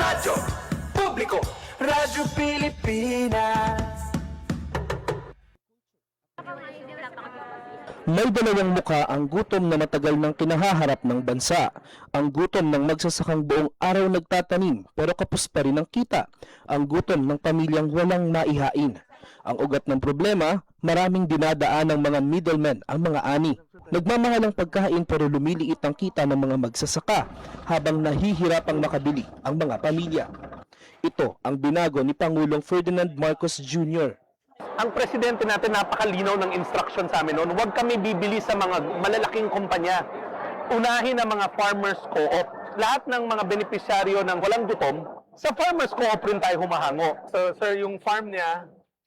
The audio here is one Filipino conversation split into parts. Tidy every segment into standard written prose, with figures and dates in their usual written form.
Radyo Publiko, Radyo Pilipinas. May dalawang muka ang gutom na matagal nang kinahaharap ng bansa. Ang gutom ng magsasakang buong araw nagtatanim pero kapos pa rin ang kita. Ang gutom ng pamilyang walang maihain. Ang ugat ng problema, maraming dinadaan ng mga middlemen ang mga ani. Nagmamahal ang pagkain pero lumiliit ang kita ng mga magsasaka habang nahihirapang makabili ang mga pamilya. Ito ang binago ni Pangulong Ferdinand Marcos Jr. Ang presidente natin napakalinaw ng instruction sa amin noon, huwag kami bibili sa mga malalaking kumpanya. Unahin ang mga farmers co-op. Lahat ng mga benepisyaryo ng walang gutom, sa farmers co-op rin tayo humahango. So sir, yung farm niya,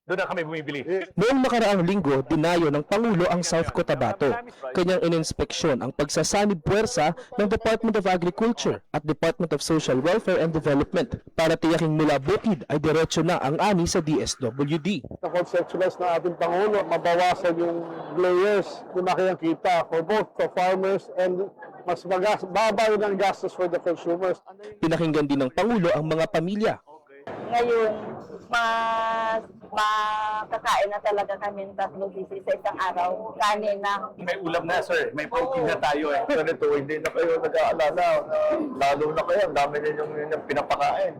doon na kami bumibili. Noong nakaraang linggo, dinayo ng Pangulo ang South Cotabato. Kanyang ininspeksyon ang pagsasanib puwersa ng Department of Agriculture at Department of Social Welfare and Development para tiyaking mula bukid ay diretso na ang ani sa DSWD. Na-conceptualize na ating Pangulo, mabawasan yung layers, lumaki ang kita for both the farmers and mas babay ng gastos for the consumers. Pinakinggan din ng Pangulo ang mga pamilya. Ngayon, makakain na talaga kami 3 beses sa isang araw. Kanin na. May ulam na sir, may protein na tayo eh. Ganito, hindi na kayo nag-aalala. Lalo na kayo, ang dami ninyong pinapakain.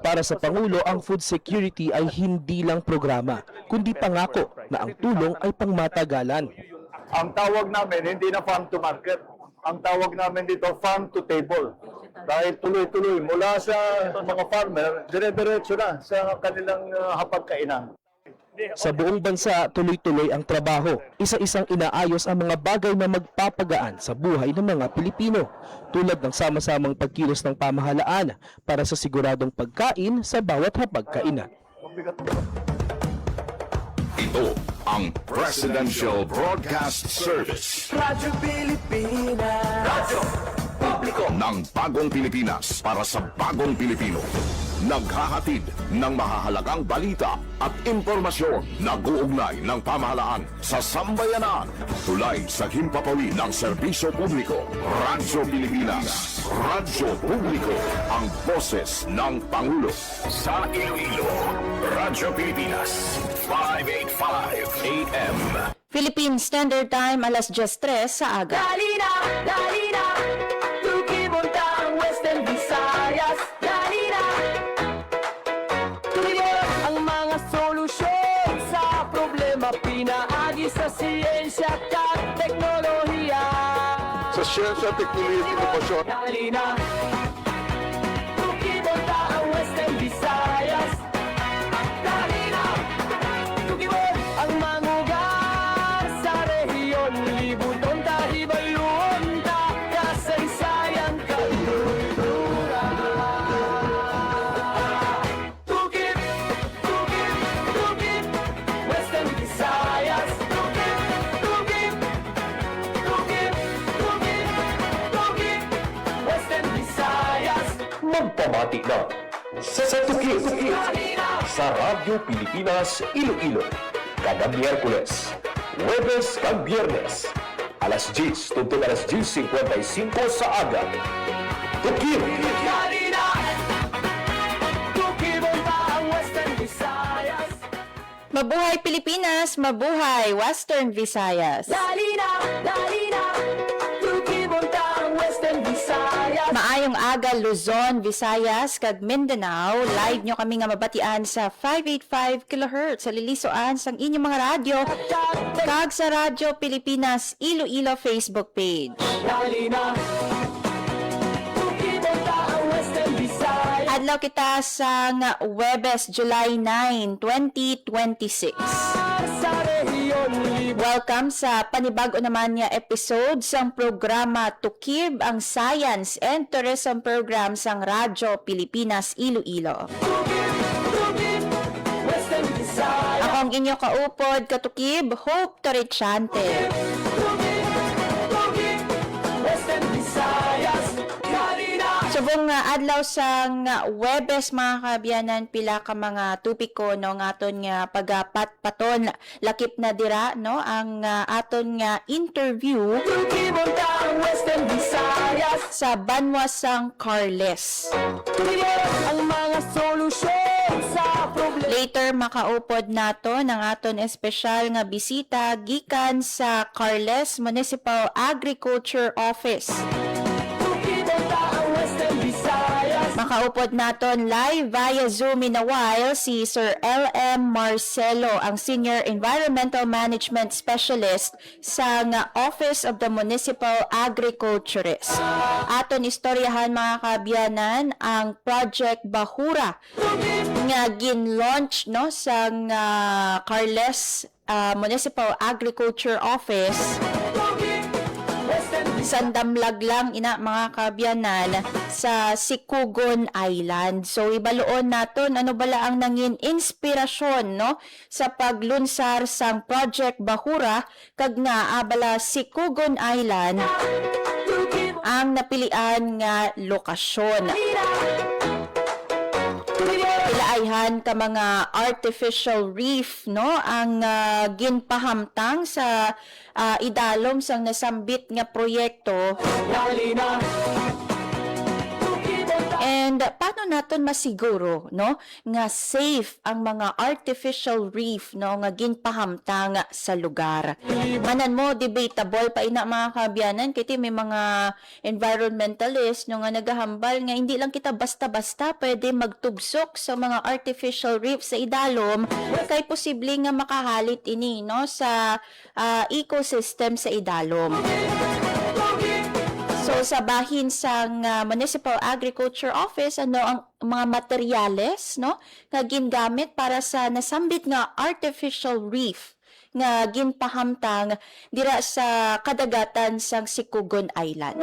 Para sa Pangulo, ang food security ay hindi lang programa, kundi pangako na ang tulong ay pangmatagalan. Ang tawag namin, hindi na farm to market. Ang tawag namin dito, farm to table. Dahil tuloy-tuloy, mula sa mga farmer, dire-diretso na sa kanilang hapagkainan. Sa buong bansa, tuloy-tuloy ang trabaho. Isa-isang inaayos ang mga bagay na magpapagaan sa buhay ng mga Pilipino, tulad ng sama-samang pagkilos ng pamahalaan para sa siguradong pagkain sa bawat hapagkainan. Ito ang Presidential Broadcast Service Radyo Pilipinas. Radyo Publiko ng Bagong Pilipinas para sa Bagong Pilipino. Naghahatid ng mahahalagang balita at impormasyon na guugnay ng pamahalaan sa sambayanan. Tulay sa himpapawid ng serbisyo publiko. Radyo Pilipinas. Radyo Publiko. Ang boses ng Pangulo. Sa Iloilo, Radyo Pilipinas. 585 AM. Philippine Standard Time, alas 10:03 sa aga. Dalina, Dalina, Tukibuntang Western Visayas. Dalina, tuloy ang mga solusyon sa problema, pinaagi sa siyensya at teknolohiya. Sa siyensya, teknolohiya, inovasyon. Dalina, Tukibuntang Western Visayas. Dalina, Tukibon ang mangugar sa rehiyon, libuton tahibalun, kasaysayan kaluluwa. Tukib, tukib, tukib, Western Visayas. Tukib, tukib, tukib, tukib, tukib, Western Visayas. Magpamati na sa Tukib sa Radyo Pilipinas Iloilo kada Miyerkules, Huwebes kag Biyernes alas 10 tungkol alas 10:55 sa aga. Tukib! Dalina, Tukibon pa ang Western Visayas. Mabuhay Pilipinas, mabuhay Western Visayas. Dalina, Dalina, Tukibon pa ang Western Visayas. Maayong aga Luzon, Visayas, kag Mindanao. Live nyo kami nga mabatian sa 585 kHz sa lilisuan sang inyong mga radyo kag sa Radyo Pilipinas Iloilo Facebook page. Dalina, Tukibon pa ang Western Visayas. Adlaw kita sang Huwebes, July 9, 2026. Sa rehiyon, Welcome sa panibago naman nga episode sang programa Tukib, ang Science and Tourism Program sang Radyo Pilipinas Iloilo. tukib, tukib, Western Visayas. Ako ang inyo kaupod, katukib, Hope Torrechante. Tukib, tukib, Western Visayas. Dalina, Subong nga adlaw sang Huwebes mga kabiyanan, pila ka mga tupiko no nga aton nga pagapatpaton lakip na dira no ang aton nga interview Tukibon pa ang Western Visayas. sa Banwa sang Carles. Tukibon ang Later makaupod nato ng aton espesyal nga bisita gikan sa Carles Municipal Agriculture Office. Makaupod naton live via Zoom in a while si Sir L.M. Marcelo, ang Senior Environmental Management Specialist sa nga Office of the Municipal Agriculturist. Aton istoryahan mga kaabyanan ang Project Bahura nga gin-launch no sa Carles Municipal Agriculture Office. Sandamlag lang ina mga kaabyanan sa Sikugon Island. So ibaloon naton ano bala ang nangin inspirasyon no sa paglunsar sang Project Bahura kag nga abala Sikugon Island ang napilian nga lokasyon. Pilaayhan ka mga artificial reef no ang ginpahamtang sa idalom sang nasambit nga proyekto. And paano naton masiguro no nga safe ang mga artificial reef no nga ginpahamtang sa lugar. Manan mo debatable pa ina mga kaabyanan kiti may mga environmentalist no nga nagahambal nga hindi lang kita basta-basta pwede magtugsok sa mga artificial reef sa idalom kay posible nga makahalit ini no sa ecosystem sa idalom. So sa bahin sa Municipal Agriculture Office ano ang mga materyales no nga gingamit para sa nasambit nga artificial reef nga ginpahamtang dira sa kadagatan sang Sikugon Island.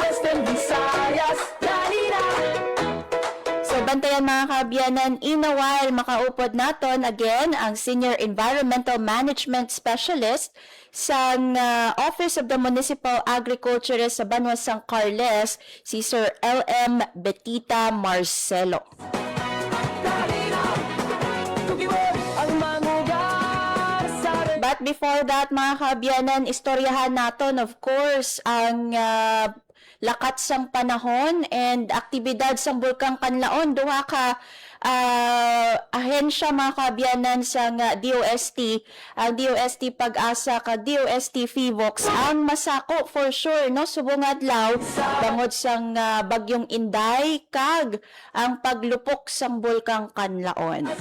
So bantayan mga kaabyanan, in a while makaupod naton again ang Senior Environmental Management Specialist sa Office of the Municipal Agriculturist sa Banwas San Carles, si Sir L.M. Betita Marcelo. But before that mga kaabyanan, istoryahan naton of course ang lakat sang panahon and aktibidad sang Bulkang Kanlaon. Duha ka ahensya mga kaabyanan sa DOST, ang DOST Pag-asa ka DOST FIVOX ang masako for sure no subong adlaw bangod sang bagyong Inday kag ang paglupok sang Bulkang Kanlaon.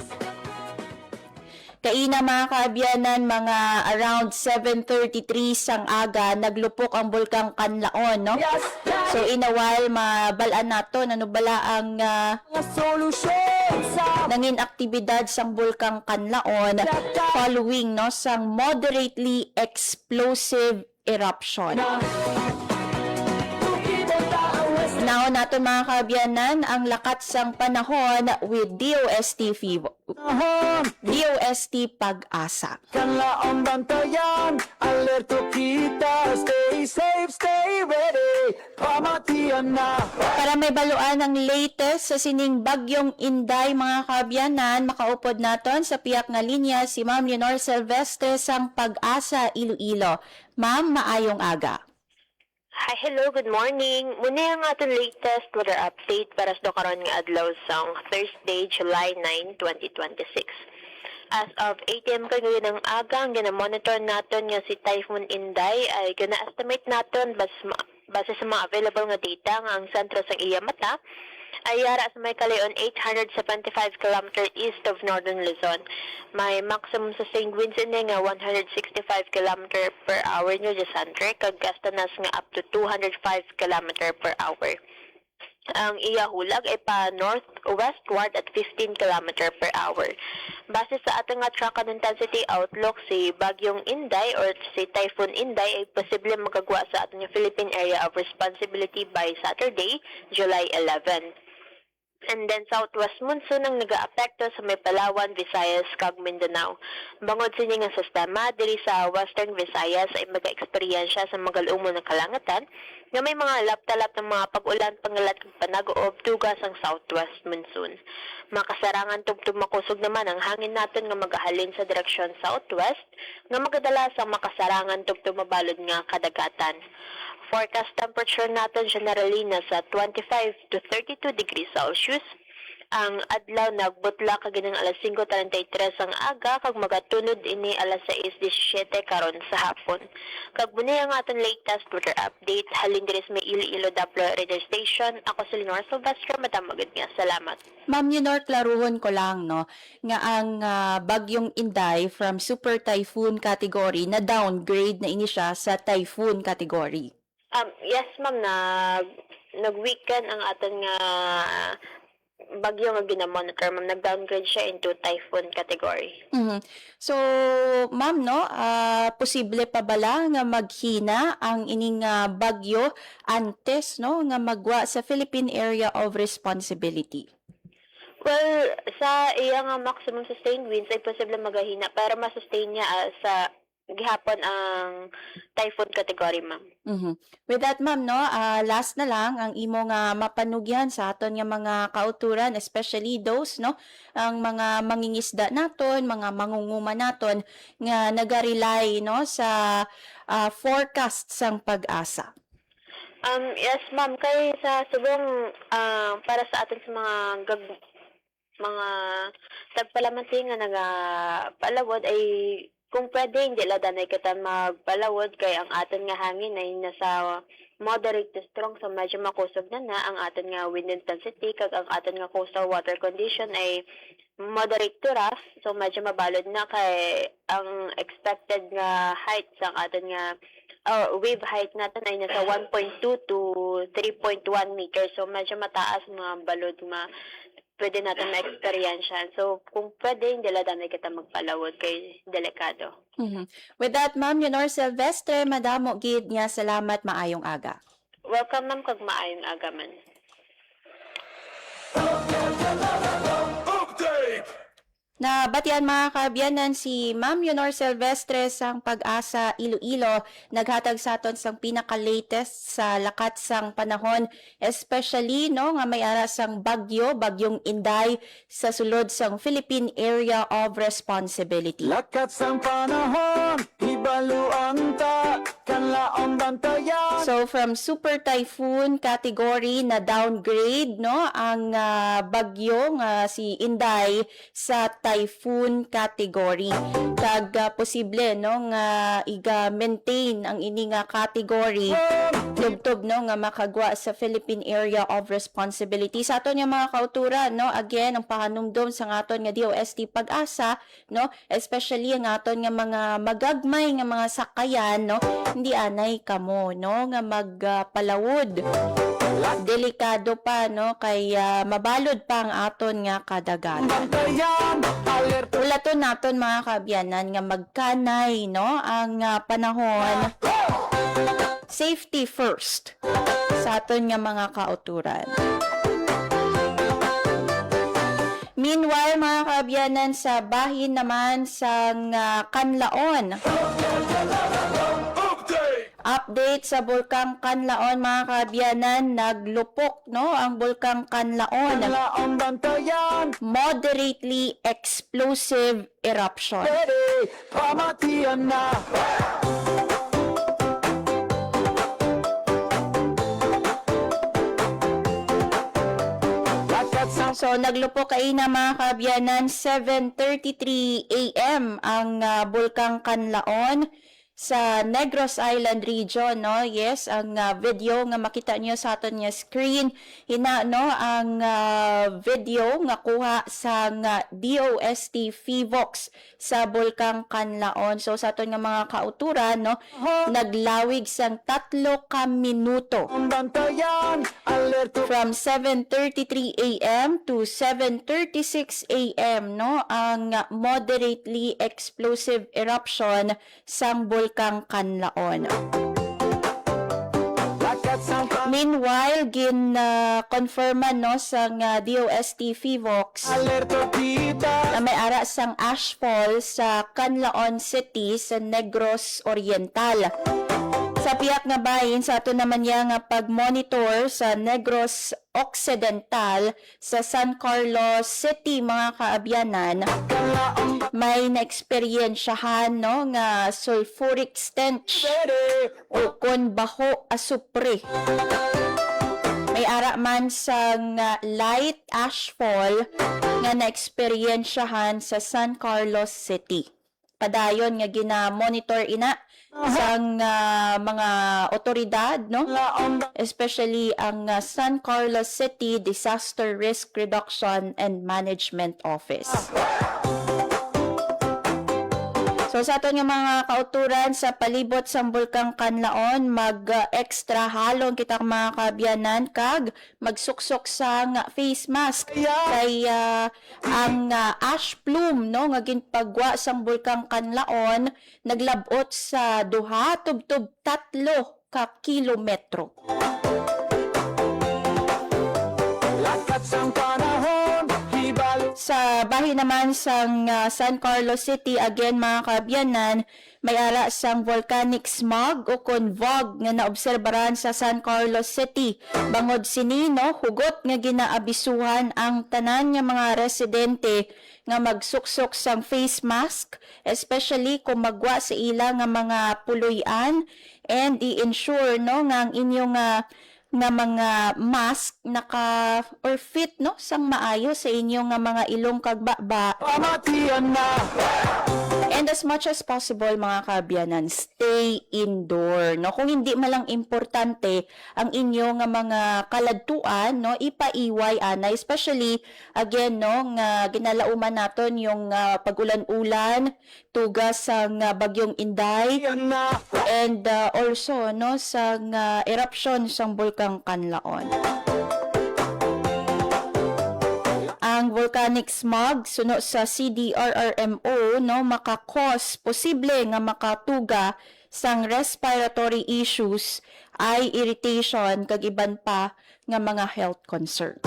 Kaina mga kaabyanan, mga around 7:33 sang aga, naglupok ang Bulkang Kanlaon, no? So in a while, mabalaan nato, ano bala ang nangin aktibidad sang Bulkang Kanlaon following, no, sang moderately explosive eruption. Now nato mga kaabyanan ang lakat sang panahon with DOST FIVO. DOST Pag-asa. Kanlaon bantayan, alerto kita, stay safe, stay ready, pamatian na. Para may baluan ang latest sa sining bagyong Inday mga kaabyanan, makaupod naton sa piyak nga linya si Ma'am Leonor Silvestre sang Pag-asa Iloilo. Ma'am, maayong aga. Hi, hello, good morning. Muna ang ating latest weather update para sa karon nga adlaw sang Thursday, July 9, 2026. As of 8 AM ngayon ng aga, ang gina-monitor natin nga si Typhoon Inday ay gina-estimate natin base sa mga available nga data nga ang sentro sang iya mata ay yara sa may kalayon 875 km east of northern Luzon. May maximum sustained winds ini nga 165 km per hour nyo sa center, kag gastanas nga up to 205 km per hour. Ang iya hulag ay pa northwestward at 15 km per hour. Base sa ating nga track and intensity outlook, si Bagyong Inday or si Typhoon Inday ay posible magagwa sa ating Philippine Area of Responsibility by Saturday, July 11. And then southwest monsoon ang nag-aapekto sa may Palawan, Visayas, kag Mindanao. Bangod sa nga sistema, diri sa Western Visayas ay mag-eksperyensya sa magalumo ng kalangatan nga may mga laptalap ng mga pag-ulan, pangalat kag panag-uob tugas ang southwest monsoon. Makasarangan tugtog makusog naman ang hangin natin nga magahalin sa direksyon southwest nga magadala sa makasarangan tugtog mabalod nga kadagatan. Forecast temperature natin generally nasa 25 to 32 degrees Celsius. ang adlaw nagbutla kaginang alas 5:33 ang aga kag magatunod ini alas 6:17 karon sa hapon. Kag bunay ang aton latest weather update halin diri sa may Iloilo Doppler Radio Station. Ako si Lenore Silvestre, madamagid nga salamat. Ma'am Leonor, klaruhon ko lang, no, nga ang bagyong Inday from super typhoon category na downgrade na ini siya sa typhoon category. Yes ma'am, nag-weekend ang aton nga bagyo nga ginamonitor, ma'am. Nag-downgrade siya into typhoon category. So, ma'am, no, posible pa bala nga maghina ang ining bagyo antes, no, nga magwa sa Philippine Area of Responsibility? Well, sa iya nga maximum sustained winds ay posible magahina pero masustain niya sa gihapon ang typhoon category, ma'am. With that, ma'am, no, last na lang ang imo nga mapanugyan sa aton nga mga kauturan, especially those, no, ang mga mangingisda naton, mga mangunguma naton nga nagarely, no, sa forecast sang pag-asa. Yes, ma'am, kay sa subong para sa aton sa mga tagpalamanti nga nagapalawod ay kung pwede, hindi lang danay kita magpalawod kay ang aton nga hangin ay nasa moderate to strong, so medyo makusog na ang aton nga wind intensity, kag ang aton nga coastal water condition ay moderate to rough, so medyo mabalod na kay ang expected nga height sa aton nga wave height natin ay nasa 1.2 to 3.1 meters, so medyo mataas mga balod pwede natin ma-experience. So, kung pwede, hindi lang dami kita magpalawod kay delikado. With that, ma'am, Leonor Silvestre, madamo gid niya, salamat, maayong aga. Welcome, ma'am, kag maayong aga man. Na batian mga kaabyanan si Ma'am Leonor Silvestre sang Pag-asa Iloilo, naghatag sa aton sang pinaka-latest sa lakat sang panahon, especially, no, nga may ara sang bagyong Inday sa sulod sang Philippine Area of Responsibility. Lakat sang panahon, hibaluan ta, kanlaong bantayan. So from super typhoon category na downgrade, no, ang bagyo nga si Inday sa typhoon category. Kag posible, no, nga iga-maintain ang ini nga category tubtob, no, nga makagwa sa Philippine Area of Responsibility. Sa aton nga mga kauturan, no, again ang pahanumdom sa aton nga DOST Pag-asa, no, especially ang aton nga mga magagmay nga mga sakayan, no, hindi anay kamo, no, nga magpalawod. Delikado pa, no, kay mabalod pa ang aton nga kadagat. Ulaton naton mga kaabyanan nga magkanay, no, ang panahon. Safety first sa aton nga mga kauturan. Meanwhile, mga kaabyanan, sa bahin naman sa Kanlaon. Update sa Bulkang Kanlaon, mga kaabyanan, naglupok, no, ang Bulkang Kanlaon. Moderately explosive eruption. Pamatian na. So, naglupok kayo na mga kaabyanan, 7:33 a.m. ang Bulkang Kanlaon sa Negros Island region, no? Yes, ang video nga makita niyo sa aton nga screen, hina, no, ang video nga kuha sa DOST FIVOX sa Bulkang Kanlaon. So sa aton nga mga kauturan, no, naglawig sang 3 ka minuto. From 7:33 a.m. to 7:36 a.m., no, ang moderately explosive eruption sang Bulkang Kanlaon. Meanwhile, confirman, no, sang DOST FIVOX na may ara sang ashfall sa Canlaon City sa Negros Oriental. Sa piyak nga bahin, sa ato naman nga pag-monitor sa Negros Occidental sa San Carlos City, mga kaabyanan, may na-experiensyahan, no, nga sulfuric stench o kon baho asupre. May may ara man sang light ashfall nga na-experiensyahan sa San Carlos City. Padayon nga gina-monitor ina sang mga otoridad, no? Especially ang San Carlos City Disaster Risk Reduction and Management Office. So sa aton nga mga kauturan sa palibot sa Bulkang Kanlaon, mag-extra halong kita mga kabyanan kag magsuksok sa face mask kay ang ash plume, no, nga ginpagwa sa Bulkang Kanlaon naglabot sa 2 tubtub 3 ka kilometro. Lakat sang panahon, hibalo. Sa bahin naman sang San Carlos City, again mga kabyanan, may ara sang volcanic smog o convog nga naobserbaran sa San Carlos City. Bangod sini, no, hugot nga ginaabisuhan ang tanan nga mga residente nga magsuksok sang face mask, especially kung magwa sa ila nga mga puloy-an, and i-ensure, no, nga ang inyong nga mga mask naka or fit, no, sang maayo sa inyong nga mga ilong kag baba. Pamatian na. And as much as possible mga kabyanan, stay indoor, no? Kung hindi malang importante ang inyo nga mga kaladtuan, no, ipaiway ana, especially again, no, nga ginalauman naton yung pag-ulan-ulan, tugas sa bagyong Inday, and also, no, sa eruption sang Bulkang Kanlaon. Ang volcanic smog suno sa CDRRMO, no, makakos posible nga makatuga sang respiratory issues ay irritation kag iban pa nga mga health concerns.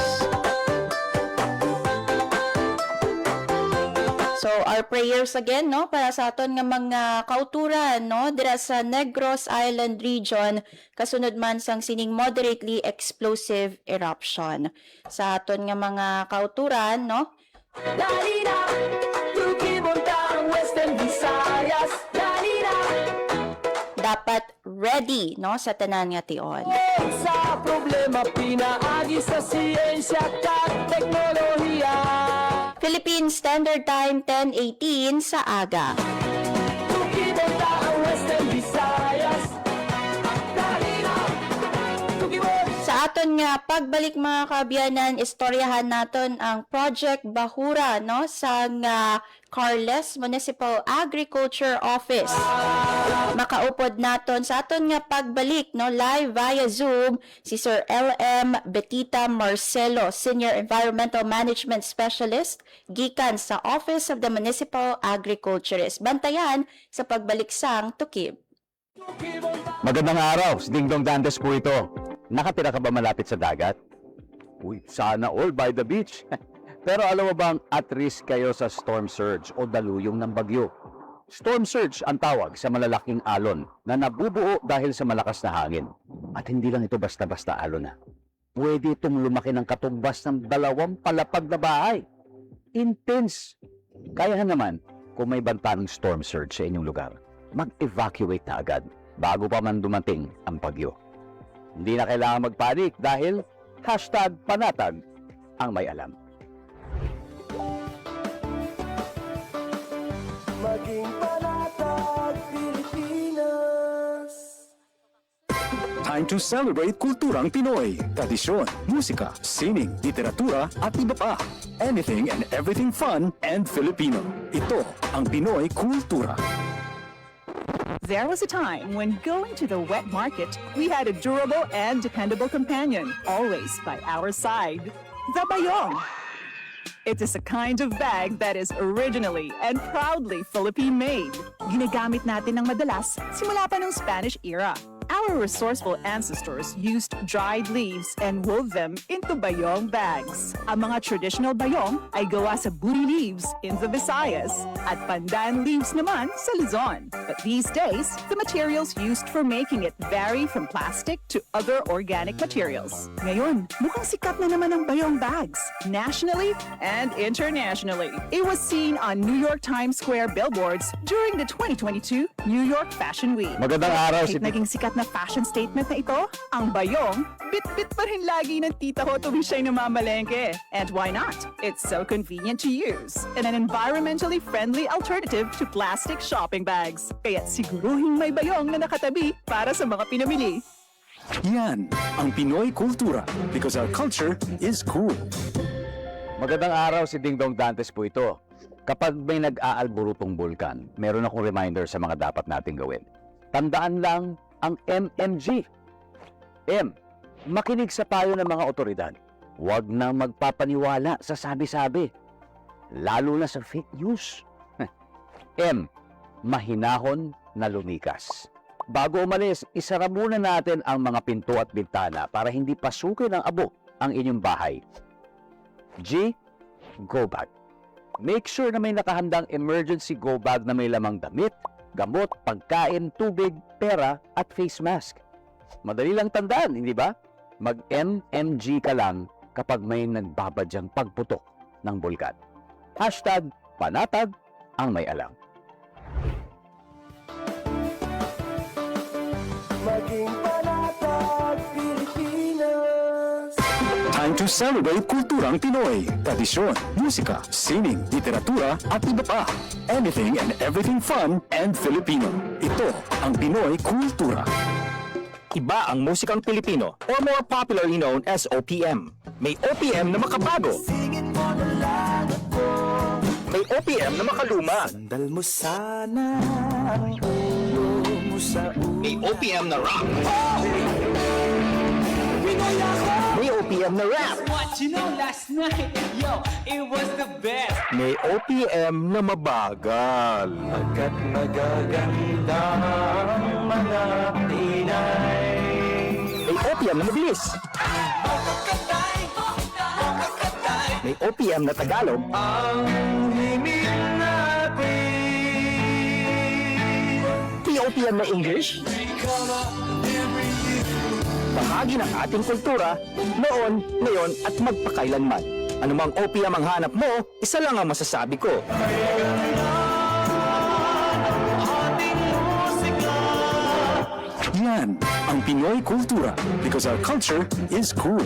So our prayers again, no, para sa aton nga mga kauturan, no, dira sa Negros Island region kasunod man sang sining moderately explosive eruption. Sa aton nga mga kauturan, no, Dalina, tukibuntang Western Visayas. Dalina, dapat ready, no, sa tanan nga tion. sa problema pinaagi sa siyensya at teknolohiya. Philippine Standard Time 10:18 sa aga. Tukibuntang Western Visayas. Dalina, Sa aton nga pagbalik mga kabyanan, istoryahan naton ang Project Bahura, no, sa Carles Municipal Agriculture Office. Makaupod naton sa aton nga pagbalik, no, live via Zoom si Sir LM Betita Marcelo, Senior Environmental Management Specialist gikan sa Office of the Municipal Agriculturist. Bantayan sa pagbalik sang Tukib. Magandang araw, si Dingdong Dantes po ito. Nakatira ka ba malapit sa dagat? Uy, sana all by the beach. Pero alam mo bang at risk kayo sa storm surge o daluyong ng bagyo? Storm surge ang tawag sa malalaking alon na nabubuo dahil sa malakas na hangin. At hindi lang ito basta-basta alon na. Pwede itong lumaki ng katumbas ng 2 palapag na bahay. Intense! Kaya naman, kung may banta ng storm surge sa inyong lugar, mag-evacuate na agad bago pa man dumating ang bagyo. Hindi na kailangan magpanik dahil #panatag ang may alam. maging panatag Pilipinas. Time to celebrate kulturang Pinoy, tradisyon, musika, sining, literatura at iba pa. Anything and everything fun and Filipino. Ito ang Pinoy Kultura. There was a time when going to the wet market, we had a durable and dependable companion, always by our side. The Bayong. It is a kind of bag that is originally and proudly Philippine-made. Ginagamit natin ng madalas simula pa ng Spanish era. Our resourceful ancestors used dried leaves and wove them into bayong bags. Ang mga traditional bayong ay gawa sa buri leaves in the Visayas at pandan leaves naman sa Luzon. But these days, the materials used for making it vary from plastic to other organic materials. Ngayon, mukhang sikat na naman ang bayong bags, nationally and internationally. It was seen on New York Times Square billboards during the 2022 New York Fashion Week. Magandang araw, Kahit naging sikat na fashion statement na ito? Ang bayong, bit-bit pa rin lagi ng tita ko tuwing siya'y namamalengke. And why not? It's so convenient to use and an environmentally friendly alternative to plastic shopping bags. Kaya siguruhin may bayong na nakatabi para sa mga pinamili. Yan ang Pinoy kultura because our culture is cool. Magandang araw, si Dingdong Dantes po ito. Kapag may nag-aalburutong bulkan, meron akong reminder sa mga dapat nating gawin. Tandaan lang ang MMG. M. Makinig sa payo ng mga otoridad. Huwag na magpapaniwala sa sabi-sabi. Lalo na sa fake news. M. Mahinahon na lumikas. Bago umalis, isara muna natin ang mga pinto at bintana para hindi pasukin ng abo ang inyong bahay. G. Go bag. Make sure na may nakahandang emergency go bag na may lamang damit, gamot, pagkain, tubig, pera at face mask. Madali lang tandaan, hindi ba? Mag-MMG ka lang kapag may nagbabadyang pagputok ng bulkan. Hashtag panatag ang may alam. Maging panatag Pilipinas. Time to celebrate kulturang Pinoy. Tradisyon, musika, sining, literatura at iba pa. Anything and everything fun and Filipino. Ito ang Pinoy kultura. Iba ang musikang Pilipino or more popularly known as OPM. May OPM na makabago. Singin mo na lang ako. May OPM na makaluma. Sandal mo sana ang ulo mo sa ulo. May OPM na rock. Pinoy ako. May OPM na rap. What you know last night, yo, it was the best. May OPM na mabagal. Agad magaganda ang mga Pinay. May OPM na mabilis. Makakatay, makakatay. May OPM na Tagalog. Ang himig natin. May OPM na English. Bahagi ng ating kultura, noon, ngayon at magpakailanman. Anumang OPM ang hanap mo, isa lang ang masasabi ko. Yan ang Pinoy kultura because our culture is cool.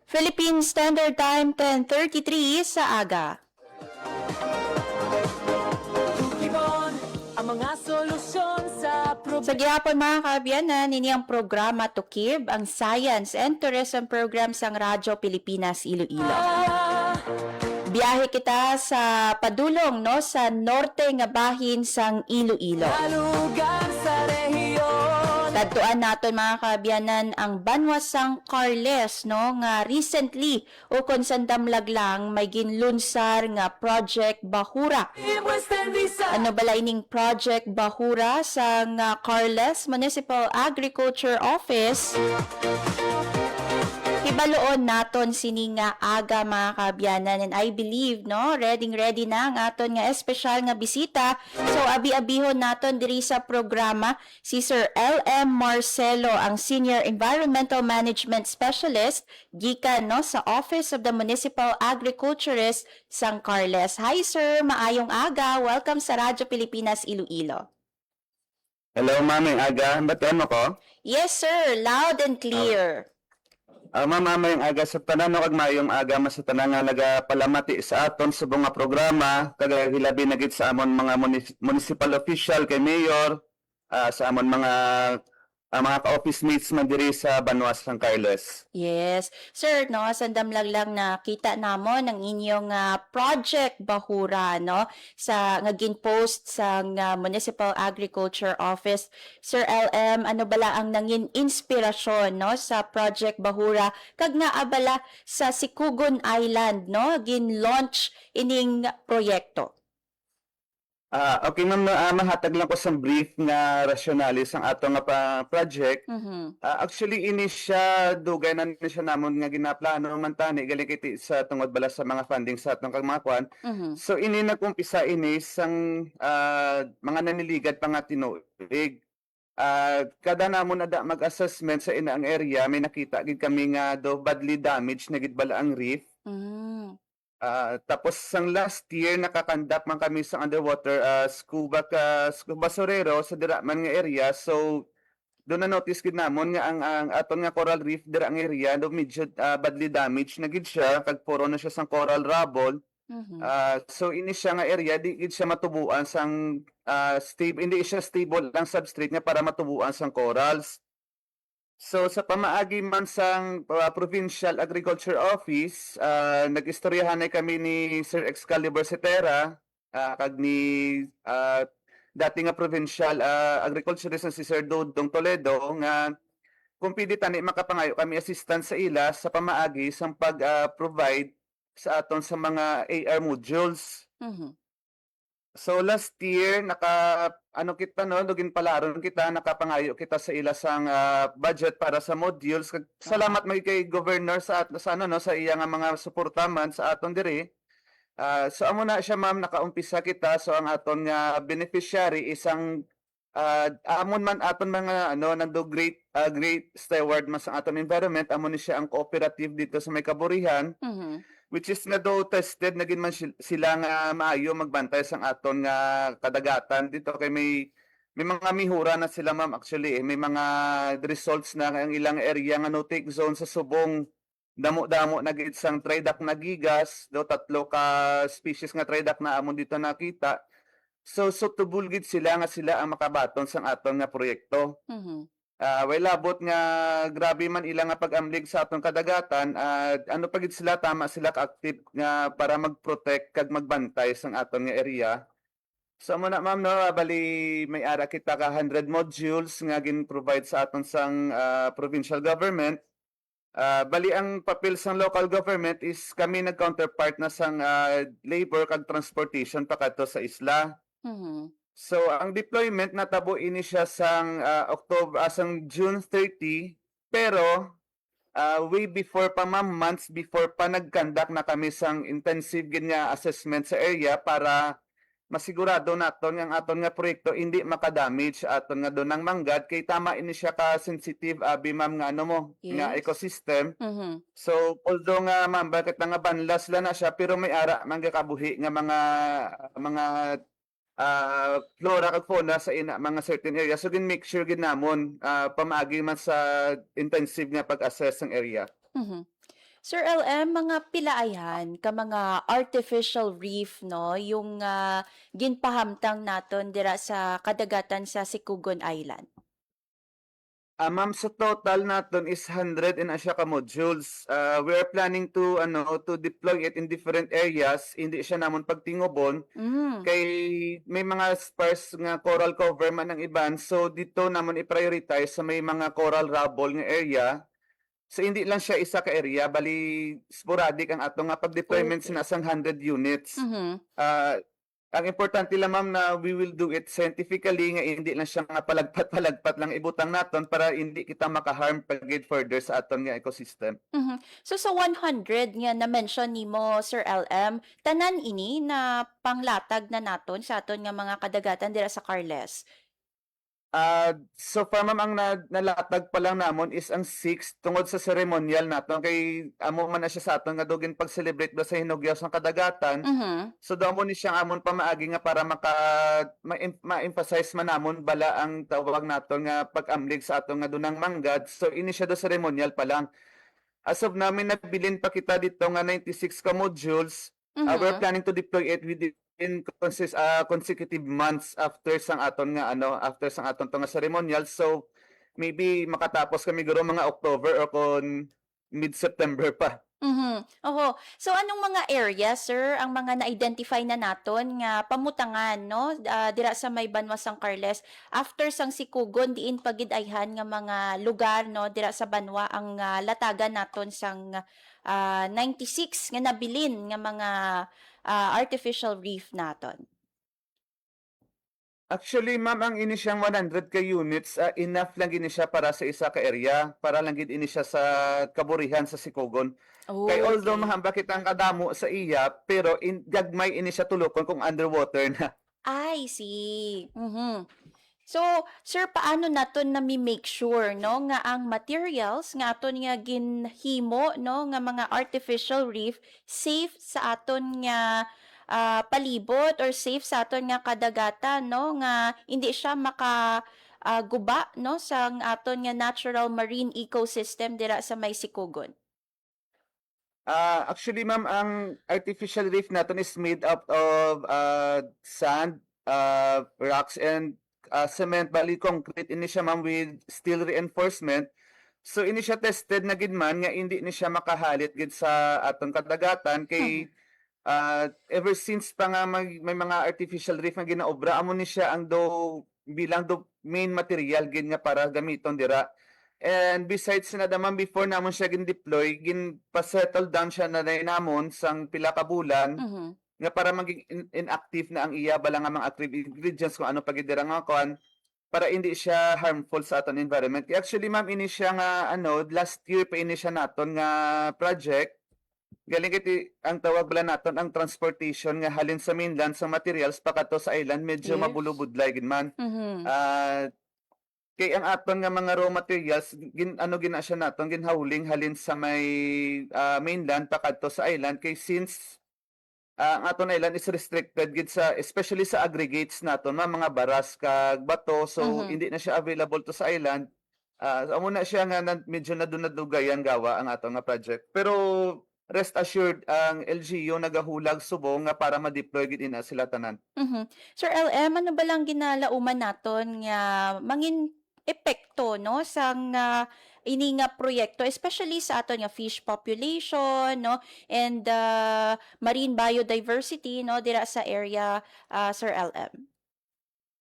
Philippine Standard Time 10:33 sa aga. Ibon ang mga solusyon sa Sa gihapon mga kaabyanan, nini ang programa Tukib, ang Science and Tourism Program sang Radyo Pilipinas Iloilo. Biyahe kita sa padulong no sa norte nga bahin sang Iloilo. lugar sa rehiyon. Tadtuan naton mga kaabyanan ang banwasang Carles no nga recently o konsandamlag lang may ginlunsar nga Project Bahura. Western Visa. Ano bala ining Project Bahura sa nga Carles Municipal Agriculture Office? Ibaloon naton sini nga aga mga kaabyanan, and I believe no ready na ang aton nga espesyal nga bisita. So abi-abihon naton diri sa programa si Sir LM Marcelo, ang Senior Environmental Management Specialist gikan no sa Office of the Municipal Agriculturist sang Carles. Hi sir, maayong aga. Welcome sa Radyo Pilipinas Iloilo. Hello, Mami Aga. Batian mo ko? Yes sir, loud and clear. Ma'am, mamayong aga sa tanan, no, kag mayong aga mas sa tanan nga nagapalamati sa aton sa mga programa, kag hilabi na gid sa amon mga municipal official kay mayor, sa amon mga ka-office mates man diri sa Banwas San Carlos. Yes. Sir, no, sandamlag lang na kita namon ang inyong Project Bahura, no, sa nga post sa Municipal Agriculture Office. Sir LM, ano bala ang nangin inspirasyon, no, sa Project Bahura kag naabala sa Sikugon Island, no, gin-launch ining proyekto? Okay ma'am, mahatag lang ko sa brief nga rationalis ang ato nga project. Actually ini siya dugay na siya namon nga ginaplano man tani galing kiti sa tungod bala sa mga funding sa atong kag mga kwan. So ini nag-umpisa ini sang mga naniligad pa nga tinuig. Kada namon na mag-assessment sa inaang area, may nakita gid kami nga do badly damaged na gid bala ang reef. Tapos sang last year nakakandak man kami sa underwater scuba sorero sa dira man nga area. So doon na notice gid namon nga ang aton nga coral reef dira ang area do medyo badly damaged na gid siya kag puro na siya sang coral rubble. So ini siya nga area di gid siya matubuan sang stable, hindi siya stable lang substrate nga para matubuan sang corals. So sa pamaagi man sang Provincial Agriculture Office, nag-istoryahan na kami ni Sir Excalibur Setera kag ni dati nga Provincial Agriculturist si Sir Dodong Toledo nga kung pwede tani makapangayo kami assistance sa ila sa pamaagi sang pag-provide sa aton sa mga AR modules. So last year kita no dugin palaron kita nakapangayo kita sa ila sang budget para sa modules. Salamat may kay governor sa ano no sa iya nga mga suporta man sa aton diri. So amo na siya ma'am nakaumpisa kita so ang aton nga beneficiary isang amon man aton mga ano nando great steward man sa aton environment amo ni siya ang cooperative dito sa may Kaburihan. Which is nga daw tested naging man sila nga maayo magbantay sang aton nga kadagatan dito kay may mga mihura na sila ma'am actually may mga results na ang ilang area nga no take zone sa subong damo-damo na gid sang tryduck na gigas do 3 ka species nga tryduck na amon dito nakita. So tubul gid sila nga sila ang makabaton sang aton nga proyekto. Way labot nga grabe man ilang nga pag-amlig sa atong kadagatan ano pa gid sila tama sila ka-active nga para mag-protect kag magbantay sang aton nga area. So mo na ma'am no bali may ara kita ka 100 modules nga gin-provide sa aton sang provincial government. Bali ang papel sang local government is kami nag-counterpart na sang labor kag transportation pakato sa isla. So ang deployment natabo ini siya sang sang June 30 pero way before pa ma'am months before pa nagkandak na kami sang intensive ginya assessment sa area para masigurado naton nga ang aton nga proyekto hindi makadamage aton nga donang manggad kay tama ini siya ka sensitive abi ma'am nga ano mo nga ecosystem. So although nga ma'am bakit nga banlas la na siya pero may ara man kabuhi nga mga flora kag fauna sa mga certain areas so gin make sure gid namon pamaagi man sa intensive nga pag-assess ng area. Sir LM, mga pilaayhan ka mga artificial reef no yung ginpahamtang naton dira sa kadagatan sa Sikugon Island. Ma'am, sa total naton is 100 and asya ka modules. We are planning to deploy it in different areas. Hindi siya namon pagtingobon. Kay may mga sparse nga coral cover man ang iban. So dito namon i-prioritize sa may mga coral rubble nga area. So hindi lang siya isa ka area, bali sporadic ang atong nga pag-deployment sinasang 100 units. Ang importante lang ma'am na we will do it scientifically nga hindi lang siya nga palagpat lang ibutang naton para hindi kita maka-harm pag-get further sa aton nga ecosystem. So sa 100 nga na-mention nimo Sir LM, tanan ini na panglatag na naton sa aton nga mga kadagatan dira sa Carles. So far ma'am ang nalatag pa lang namon is ang 6 tungod sa ceremonial naton kay amo man na siya sa aton nga dugin pag-celebrate sa hinugyaw sa kadagatan. So daw mo ni siya amon pamaagi nga para ma-emphasize man namon bala ang tawag naton nga pag-amlig sa aton nga dunang manggad. So ini siya do ceremonial pa lang. As of namin nabilin pa kita dito nga 96 ka modules. We're planning to deploy it within consecutive months after sang aton to nga ceremonial. So maybe makatapos kami guro mga October o kon mid-September pa. So anong mga area sir ang mga na-identify na naton nga pamutangan no dira sa may Banwa sang Carles after sang Sikugon diin pagid-ayhan nga mga lugar no dira sa Banwa ang latagan naton sang 96 nga nabilin nga mga artificial reef naton. Actually, ma'am, ang ini siyang 100 ka units, enough lang ini siya para sa isa ka area, para lang gid ini siya sa Kaburihan sa Sikugon. Kay although mahamba kitang kadamo sa iya, pero gagmay ini siya tulokon kung underwater na. I see. So, sir, paano naton nami-make sure no nga ang materials nga aton nga ginhimo no nga mga artificial reef safe sa aton nga palibot or safe sa aton nga kadagatan no nga hindi siya guba no sa aton nga natural marine ecosystem dira sa may Sikugon? Actually, ma'am, ang artificial reef natin is made up of sand, rocks, and cement, bali concrete. Ini siya, ma'am, with steel reinforcement. So, ini siya tested na gid man nga hindi ni siya makahalit gid sa atong kadagatan kay ever since pa nga may mga artificial reef nga ginaobra, amo ni siya ang bilang main material gid nga para gamiton dira. And besides na naman before namon siya gin-deploy, gin-pa-settle down siya na namon sang pila ka bulan nga para maging inactive na ang iya bala nga mga active ingredients kung ano pagidira nga kuan para hindi siya harmful sa aton environment. Actually, ma'am, ini siya nga last year pa ini siya naton nga project. Galing kiti ang tawag bala naton ang transportation nga halin sa mainland sa materials pakato sa island medyo Yes. mabulubudlay gid man. Mhm. Kay ang aton nga mga raw materials gina siya naton ginhahuling halin sa may mainland pakadto sa island kay since ang aton island is restricted gid sa especially sa aggregates naton mga baras kag bato so hindi na siya available to sa island. Amo na siya nga medyo nadugayan gawa ang aton nga project. Pero rest assured ang LGU nagahulag subong nga para ma-deploy gid ina sila tanan. Mhm. Sir LM, ano ba lang ginalauman naton nga mangin epekto no sang ini nga proyekto especially sa aton nga fish population no and marine biodiversity no dira sa area Sir LM?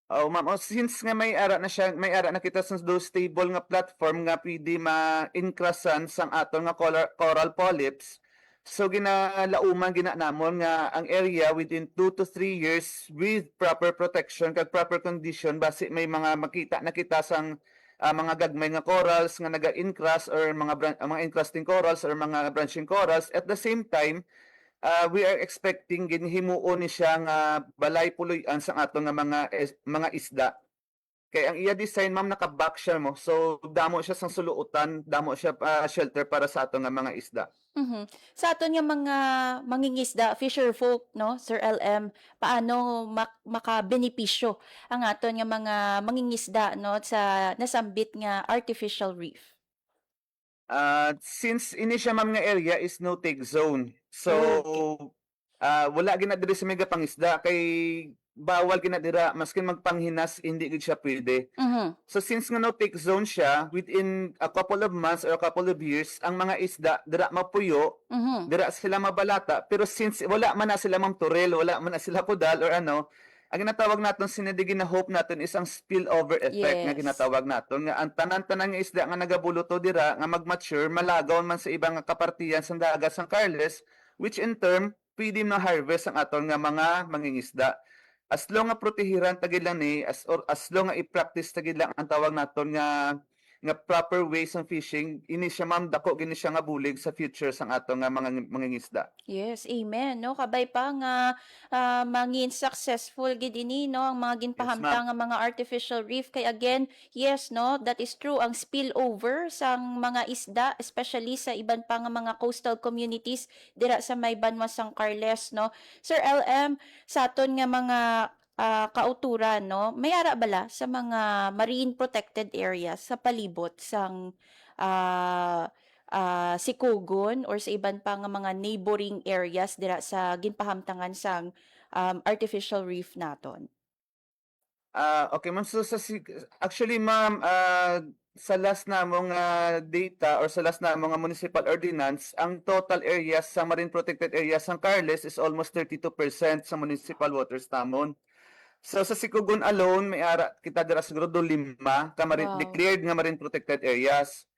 Oh, ma'am, since nga may ara na kita sa those stable nga platform nga pwede ma-incrasan sang aton nga coral polyps. So ginalauman namon nga ang area within 2 to 3 years with proper protection kag proper condition base may mga makita na kita sang mga gagmay nga corals nga naga-encrust or mga encrusting corals or mga branching corals. At the same time, we are expecting ginhimuon ni siya nga balay puloy-an sang aton nga mga isda. Kay ang iya design, ma'am, naka-back siya mo. So damo siya sang suluotan, damo siya shelter para sa aton nga mga isda. Mhm. Sa aton nga mga mangingisda, fisher folk, no, Sir LM, paano makabenepisyo ang aton nga mga mangingisda, no, sa nasambit nga artificial reef? Since ini siya, ma'am, nga area is no-take zone. So wala gina diri sa mega pangisda kay bawal ginadira maskin magpanghinas hindi gid siya pwede. So since nga no take zone siya within a couple of months or a couple of years ang mga isda dira mapuyo, dira sila mabalata pero since wala man na sila mamturel, wala man na sila pudal or ano, ang ginatawag naton sinadigi na hope naton is ang spillover effect nga Yes. ginatawag naton nga ang tanan-tanan nga isda nga nagabuluto dira nga mag-mature malagaw man sa ibang nga kapartiyan sa dagat sang Carles which in turn pwede ma-harvest ang aton nga mga mangingisda. As long nga protehiran tagid lang ni as long nga i-practice tagid lang ang tawag naton nga proper ways of fishing ini siya, ma'am, dako gini siya nga bulig sa future sang ato nga mga mangingisda. Yes, amen, no? Kabay pa nga mangin successful gid ini, no? Ang mga ginpahamtang nga mga artificial reef. Kay again, yes, no? That is true. Ang spillover sang mga isda, especially sa iban pa nga mga coastal communities dira sa may banwa sang Carles, no? Sir LM, sa aton nga mga kauturan, no? May ara bala sa mga marine protected areas sa palibot sang Sikugon or sa iban pa nga mga neighboring areas dira sa ginpahamtangan sang artificial reef naton? Okay, ma'am. So, actually, ma'am, sa last na mga data or sa last na mga municipal ordinance, ang total areas sa marine protected areas ng Carles is almost 32% sa municipal waters namon. So sa Sikugon alone, may ara kita dira siguro do 5 ka declared nga marine protected areas.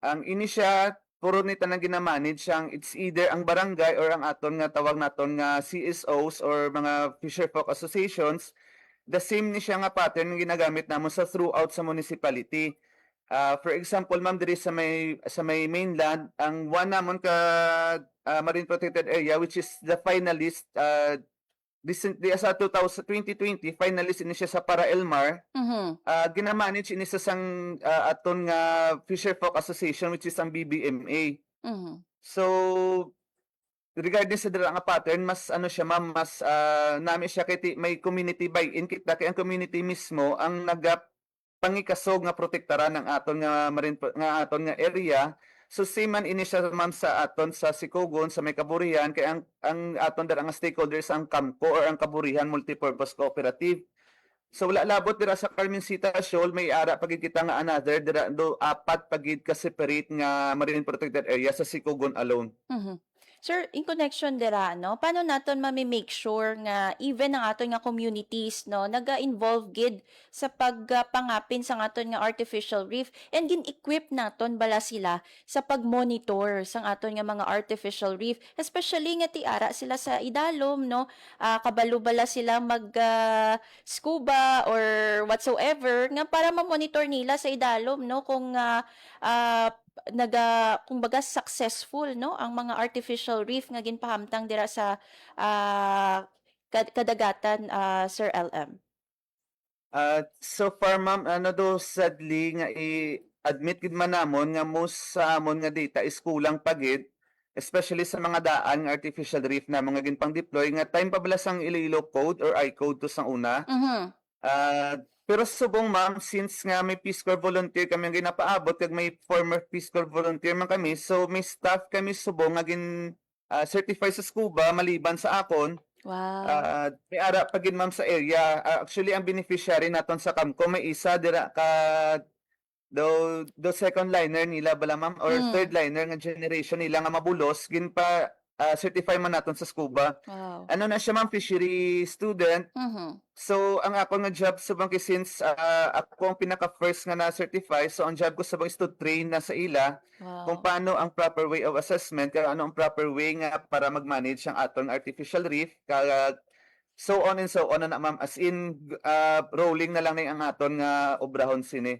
Ang ini siya puro ni tanang gina-manage siyang it's either ang barangay or ang aton nga tawag naton nga CSOs or mga fisher folk associations. The same ni siya nga pattern nga ginagamit namon sa throughout sa municipality. For example, ma'am, diri sa may mainland, ang one namon ka marine protected area which is the finalist recently sa 2020 finalist ini siya sa Para Elmar. Gina-manage ini sa sang aton nga Fisher Folk Association, which is ang BBMA. So regarding sa dira nga pattern, mas ano siya ma'am, mas nami siya kay may community buy-in kita, kay ang community mismo ang pangikasog nga protektaran ng aton nga aton nga area. So same man ini siya ma'am sa aton sa Sikugon, sa may Kaburihan, kay ang aton dira nga stakeholders ang KAMCO or ang Kaburihan Multipurpose Cooperative. So wala labot dira sa Carmencita Shoal, may ara pagid kita nga another dira do apat pagid ka separate nga marine protected area sa Sikugon alone. Sir, in connection dira, no, paano naton make sure nga even ang aton nga communities, no, naga-involve gid sa pagpangapin sa aton nga artificial reef and gin-equip naton bala sila sa pag-monitor sa aton nga mga artificial reef, especially nga tiara sila sa idalom, no, kabalo bala sila mag scuba or whatsoever nga para ma-monitor nila sa idalom, no, kung kumbaga successful, no, ang mga artificial reef nga ginpahamtang dira sa kadagatan, Sir LM. So far ma'am, ano do sadly nga i-admit gid man namon nga most sa amon nga data is kulang pagid, especially sa mga daan nga artificial reef na mga ginpang deploy nga time pa bala sang Iloilo code or I-code to sang una. Pero subong ma'am, since nga may Peace Corps volunteer kami ang ginapaabot, kag may former Peace Corps volunteer man kami, so may staff kami subong nga certified sa scuba maliban sa akon. Wow. May ara pagin ma'am sa area. Actually ang beneficiary naton sa KAMCO may isa dira ka do second liner nila bala ma'am or third liner nga generation nila nga mabulos ginpa certify man naton sa scuba. Wow. Ano na siya ma'am, fishery student. So ang ako nga job subang since ako ang pinaka first nga na-certify, so ang job ko subang is to train na sa ila kung paano ang proper way of assessment, kaya ano ang proper way nga para mag-manage ang atong artificial reef, so on and so on na ma'am, as in rolling na lang na ang aton nga obrahon sini.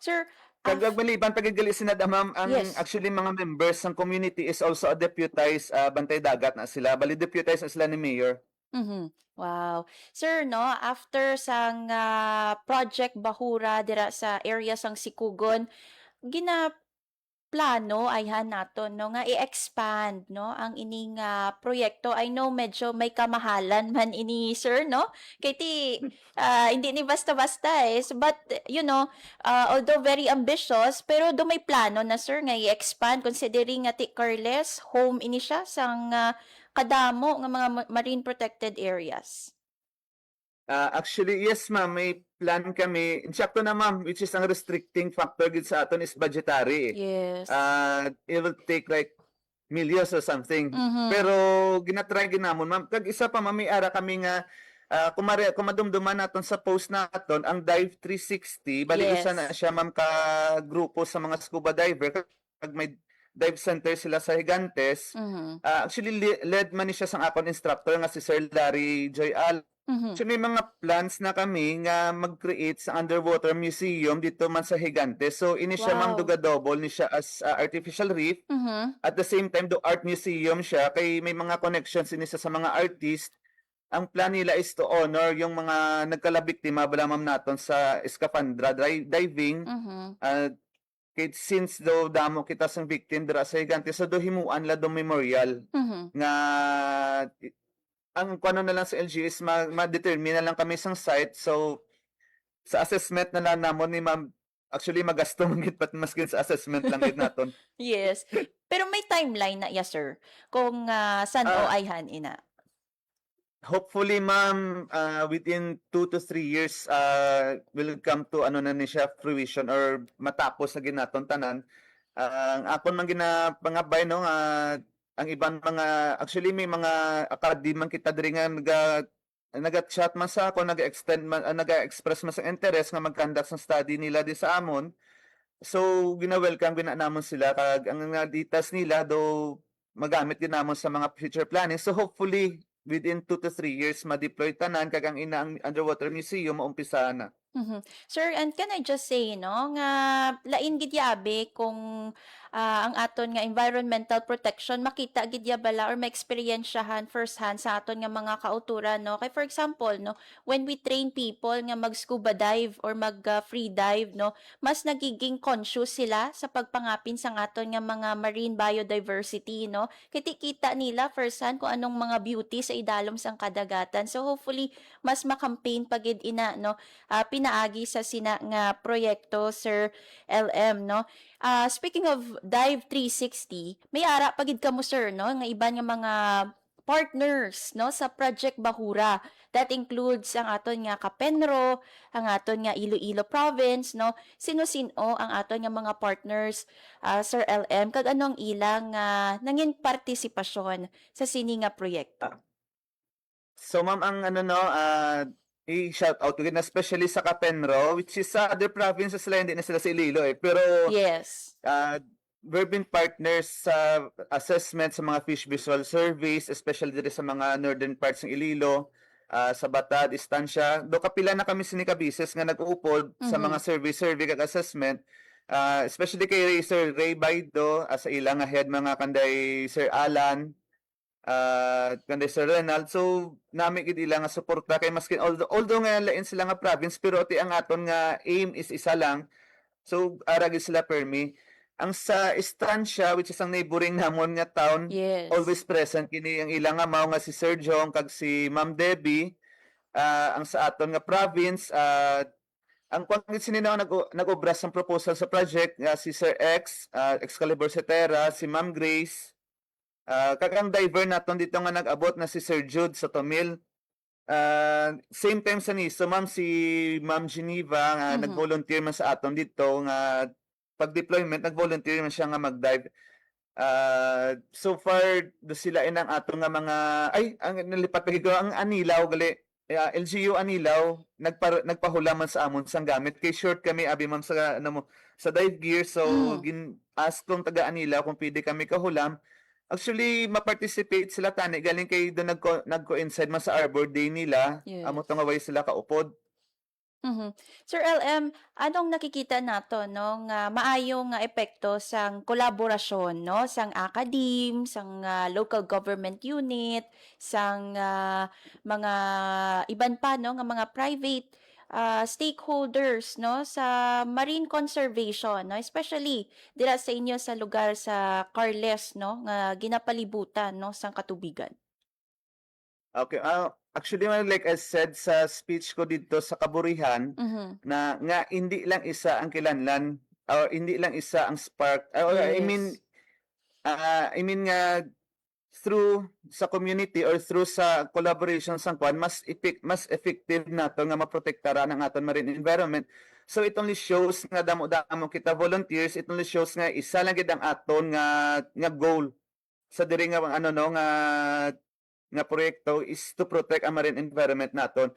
Sir, Kagag maliban pagigali sinad ma'am, ang Yes. actually mga members ng community is also a deputized bantay dagat na sila. Bali deputized na sila ni Mayor. Wow. Sir, no, after sang Project Bahura dira sa area sang Sikugon, plano ayhan naton, no, nga i-expand, no, ang ining proyekto. I know medyo may kamahalan man ini, sir, no, kay hindi ni basta-basta but you know, although very ambitious, pero do may plano na, sir, nga i-expand considering nga Carles home ini siya sang kadamo nga mga marine protected areas. Actually, yes ma'am, may plan kami. Insakto na ma'am, which is ang restricting factor gid sa aton is budgetary. Yes. It will take like millions or something. Pero ginatry ginamon ma'am. Kag isa pa ma'am, may ara kami nga kumadumduman naton sa post naton ang Dive 360. Bali Yes. isa na siya ma'am ka grupo sa mga scuba diver. Kag may dive center sila sa Higantes. Actually led man ni siya sang akon instructor nga si Sir Larry Joy Al. So may mga plans na kami nga mag-create sa underwater museum dito man sa Higantes. So ini siya ma'am Wow. duga double ni siya as artificial reef. At the same time do art museum siya kay may mga connections ini sa mga artist. Ang plan nila is to honor yung mga nagkalabiktima bala ma'am naton sa Escafandra diving. Kay since do damo kita sang victim dira sa Higantes, so do himuan la do memorial nga ang kuno na lang sa LGU is ma-determine na lang kami sang site. So sa assessment na lang namon ni ma'am, actually magasto man gid pat maskin sa assessment lang gid naton. Yes. Pero may timeline na, yes, sir, kung saan ayhan ina. Hopefully ma'am, within 2 to 3 years will come to ano na ni siya fruition or matapos na ginaton tanan. Ang akon man ginapangabay no ang ibang mga actually may mga academy man kita diri nga naga-chat man sa ako, naga-extend man naga-express man sa interest nga mag-conduct sa study nila di sa amon. So gina-welcome namon sila kag ang nga details nila do magamit ginamon sa mga future planning. So hopefully within 2 to 3 years ma-deploy tanan kag ang underwater museum maumpisa na. Sir, and can I just say, no, nga lain gid yabi kung ang aton nga environmental protection makita gid ya bala or ma-experiensyahan first hand sa aton nga mga kauturan, no? Kay for example, no, when we train people nga mag-scuba dive or mag free dive, no, mas nagiging conscious sila sa pagpangapin sa aton nga mga marine biodiversity, no? Kita nila first hand kung anong mga beauty sa idalom sang kadagatan. So hopefully mas makampaign pagid ina, no, pinaagi sa sina nga proyekto Sir LM, no. Speaking of Dive 360, may ara pagid kamo sir, no, nga iban nga mga partners, no, sa Project Bahura. That includes ang aton nga Kapenro, ang aton nga Iloilo Province, no. Sino-sino ang aton nga mga partners, Sir LM, kag anong ilang nangin partisipasyon sa sini nga proyekto? So ma'am, ang i-shout out ko na especially sa Kapenro, which is sa other provinces sila, hindi na sila sa Iloilo Pero Yes. we've been partners sa assessment sa mga fish visual surveys, especially dito sa mga northern parts ng Iloilo, sa Batad, Estancia. Do kapila na kami sinikabises nga nag-uupod sa mga survey kag assessment, especially kay Sir Ray Baido, sa ilang nga head mga kanday Sir Alan, kanday Sir Renald. So nami gid ila nga suporta kay maskin although nga lain sila nga province, pero ti ang aton nga aim is isa lang. So ara gid sila permi. Ang sa Estancia, which is ang neighboring namon nga town, Yes. always present kini ang ilang nga mao nga si Sir Jong kag si Ma'am Debbie. Ang sa aton nga province, ang kwangit sininaw nag-obra sang proposal sa project si Sir X, Excalibur Setera, si Ma'am Grace, kag ang diver naton dito nga nag-abot na si Sir Jude sa Tomil. Same time sa niso, ma'am, si Ma'am Geneva nga nag-volunteer man sa aton dito nga pag-deployment, nag-volunteer man siya nga mag-dive. So far, do sila inang ato nga mga, ang nalipat pagig ko, ang Anilaw, gali, LGU Anilaw, nagpahula man sa amon sang gamit. Kay short kami, abi ma'am, sa dive gear, so gin-ask kong taga Anilaw kung pwede kami kahulam. Actually, ma-participate sila tani, galing kay doon nag-coincide man sa Arbor Day nila, Yes. amo to nga way sila kaupod. Sir LM, anong nakikita nato no nga maayo nga epekto sang kolaborasyon no sang academe, sang local government unit, sang mga iban pa no nga mga private stakeholders no sa marine conservation no, especially dira sa inyo sa lugar sa Carles no nga ginapalibutan no sang katubigan. Okay, actually, like I said sa speech ko dito sa Kaburihan, na nga hindi lang isa ang kilanlan or hindi lang isa ang spark. I mean nga through sa community or through sa collaboration sang kwan mas effective nato nga maprotektaran ang aton marine environment. So it only shows nga damo-damo kita volunteers, it only shows nga isa lang gid ang aton nga goal sa diri nga nga proyekto is to protect ang marine environment naton.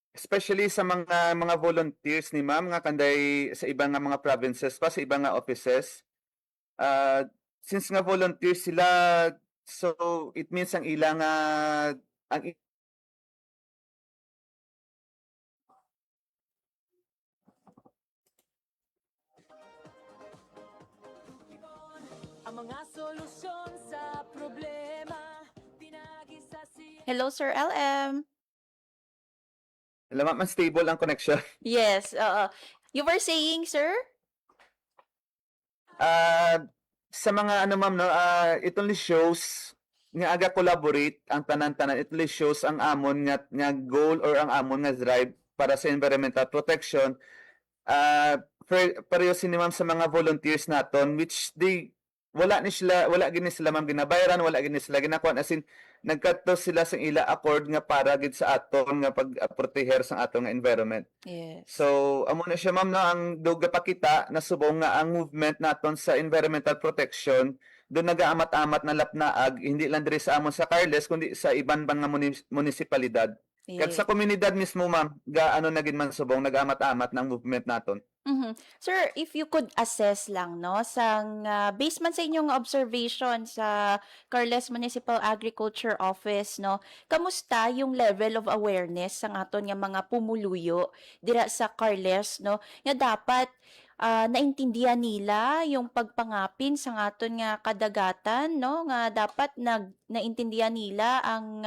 Especially sa mga volunteers ni ma'am nga kanday sa ibang nga mga provinces pa, sa ibang nga offices. Since nga volunteers sila, so it means ang ilang Ang mga solusyon sa problema pinagi sa Hello Sir LM. alam mo, stable ang connection. Yes, you were saying, sir? Sa mga ma'am no, it only shows nga aga collaborate ang tanan-tanan. It only shows ang amon nga goal or ang amon nga drive para sa environmental protection. Pareho si ma'am sa mga volunteers naton, which wala gini sila ma'am ginabayaran, wala gini sila ginakuan, as in nagkadto sila sa ila accord nga para gid sa aton nga pagproteher sa aton nga environment. Yes. So amo na siya ma'am no, ang duga pakita na subong nga ang movement naton sa environmental protection doon nagaamat-amat na lapnaag, hindi lang diri sa amon sa Carles kundi sa iban pang nga munisipalidad. Kag sa komunidad mismo ma'am, gaano na gid man subong nagaamat-amat ng movement naton. Sir, if you could assess lang no sang based man sa inyong observation sa Carles Municipal Agriculture Office no, kamusta yung level of awareness sang aton nga mga pumuluyo dira sa Carles no nga dapat naintindihan nila yung pagpangapin sa aton nga kadagatan, no, nga dapat naintindihan nila ang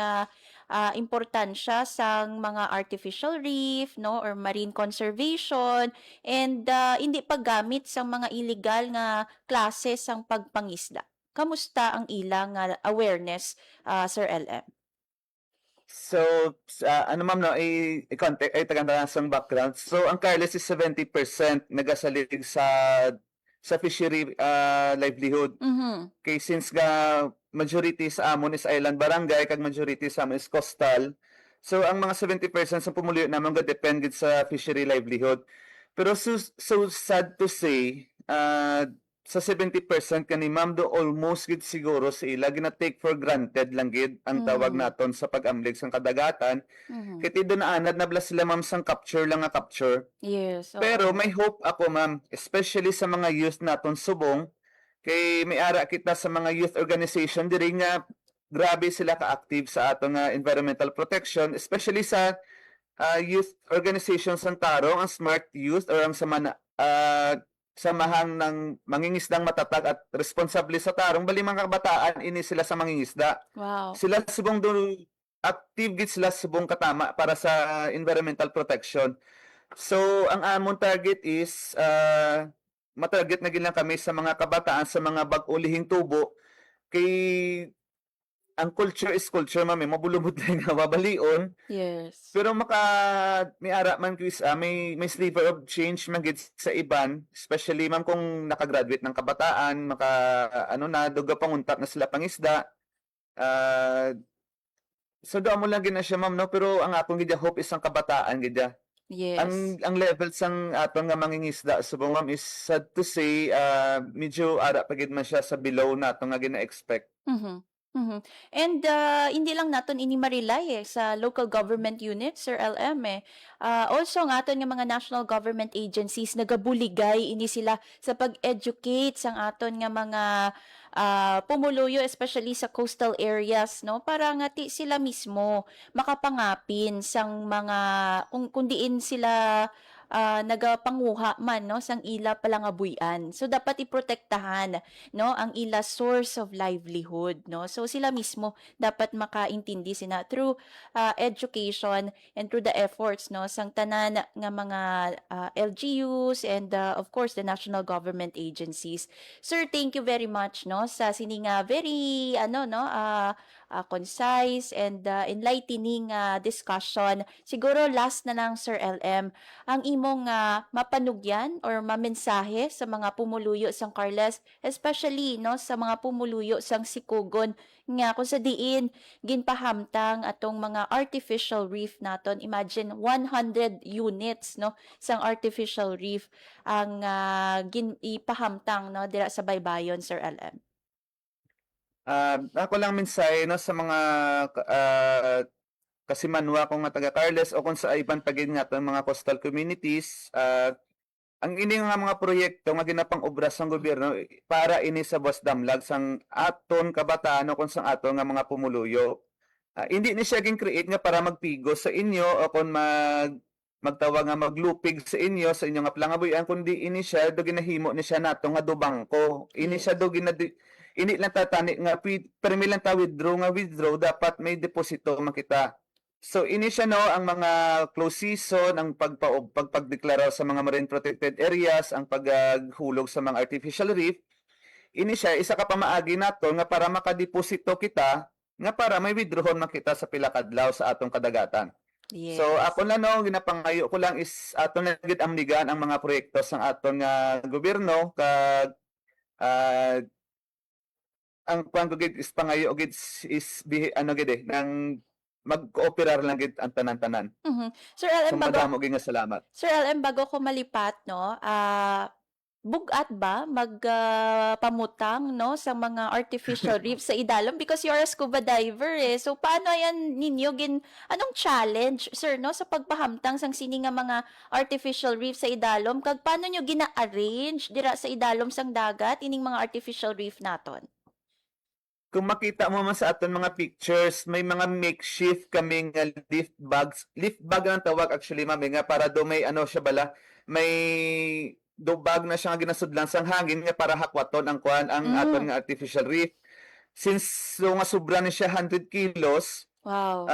importansya sa mga artificial reef, no, or marine conservation, and hindi paggamit sa mga illegal nga klase sang pagpangisda. Kamusta ang ilang awareness, Sir LM? So, ano ma'am, no, i-contact, ay tagandang sa background. So, ang Carles is 70% nagasalig sa fishery livelihood. Kay since nga majority sa amon is island barangay, kag majority sa amon is coastal. So, ang mga 70% sa pumuluyo naman ga depend gid sa fishery livelihood. Pero so sad to say, sa 70% kani ma'am do almost gid siguro sa ila gina-take for granted lang gid ang tawag naton sa pag-amlig sang kadagatan. Kay do na anad na bala sila ma'am sang capture lang nga capture. Yes. Pero may hope ako ma'am, especially sa mga youth naton subong, kay may ara kita sa mga youth organization diri nga grabe sila ka-active sa atong environmental protection, especially sa youth organizations ng Tarong, ang Smart Youth or ang samahan ng mangingisdang matatag at responsable sa Tarong, bali mga kabataan ini sila sa mangingisda. Wow. Sila subong active gid sila subong katama para sa environmental protection. So ang amon target is matarget na gid lang kami sa mga kabataan sa mga bag-ulihing tubo kay ang culture is culture ma'am, mabulubot lang nga babalion. Yes. Pero may ara man quiz may sliver of change man gid sa iban, especially ma'am kung nakagraduate ng kabataan, duga panguntat na sila pangisda. So do mo lang gid na siya ma'am, no, pero ang akong gid hope is ang kabataan gid. Yes. Ang level sang atong nga mangingisda subong ma'am is sad to say medyo ara pa gid man siya sa below nato nga gina-expect. And hindi lang naton ini ma-rely sa local government units, Sir LM also ang aton nga mga national government agencies nagabuligay ini sila sa pag-educate sang aton nga mga pumuluyo, especially sa coastal areas, no, para nga sila mismo makapangapin sang mga kung diin sila nagapanguha man, no, sang ila palangabuyan. So dapat iprotektahan, no, ang ila source of livelihood, no. So sila mismo dapat makaintindi sina through education and through the efforts, no, sang tanan nga mga LGUs and of course the national government agencies. Sir, thank you very much, no, sa sining very concise and enlightening discussion. Siguro last na lang, Sir LM, ang imong mapanugyan or mamensahe sa mga pumuluyo sang Carles, especially, no, sa mga pumuluyo sang Sikugon nga kung sa diin ginpahamtang atong mga artificial reef naton. Imagine 100 units, no, sang artificial reef ang ipahamtang, no, dira sa baybayon, Sir LM. Ako lang mensahe, no, sa mga kasimanwa ko nga taga Carles o kung sa ibang pagid nga mga coastal communities, ang ini nga mga proyekto nga ginapang-obra sang gobyerno para ini sa Boss Damlag sang aton kabataan o kung sang aton nga mga pumuluyo. Hindi ni siya gin-create nga para magpigo sa inyo o kung magtawag nga maglupig sa inyo sa inyo nga palangabuyan, kundi ini siya do ginahimo ni siya nato nga do bangko. Ini siya do ini lang tatani nga permi lang ta withdraw dapat may deposito makita. So ini siya, no, ang mga close season, ang pagpagdeklara sa mga marine protected areas, ang paghulog sa mga artificial reef. Ini siya isa ka pamaagi nato nga para makadeposito kita nga para may withdrawon makita sa pila kadlaw sa atong kadagatan. Yes. So ako lang, no, ginapangayo ko lang is aton lang gid amnigan ang mga proyekto sang aton nga gobyerno kag ang pangugid is pangayo gid is nang mag-cooperar lang gid ang tanan-tanan. Sir LM, So madamo gid nga salamat. Sir LM, bago ko malipat, no, bugat ba pamutang, no, sa mga artificial reef sa idalom because you're a scuba diver so paano yan ninyo anong challenge, sir, no, sa pagpahamtang sang sini nga mga artificial reef sa idalom kag paano nyo gina-arrange dira sa idalom sang dagat ining mga artificial reef naton? Kung makita mo man sa aton mga pictures, may mga makeshift kaming lift bags. Lift bag ang tawag actually, mami, nga para do may siya bala, may dubag na siya nga ginasudlan sang hangin nga para hakwaton ang kuan ang aton nga artificial reef. Since so nga sobra ni siya 100 kilos, Wow.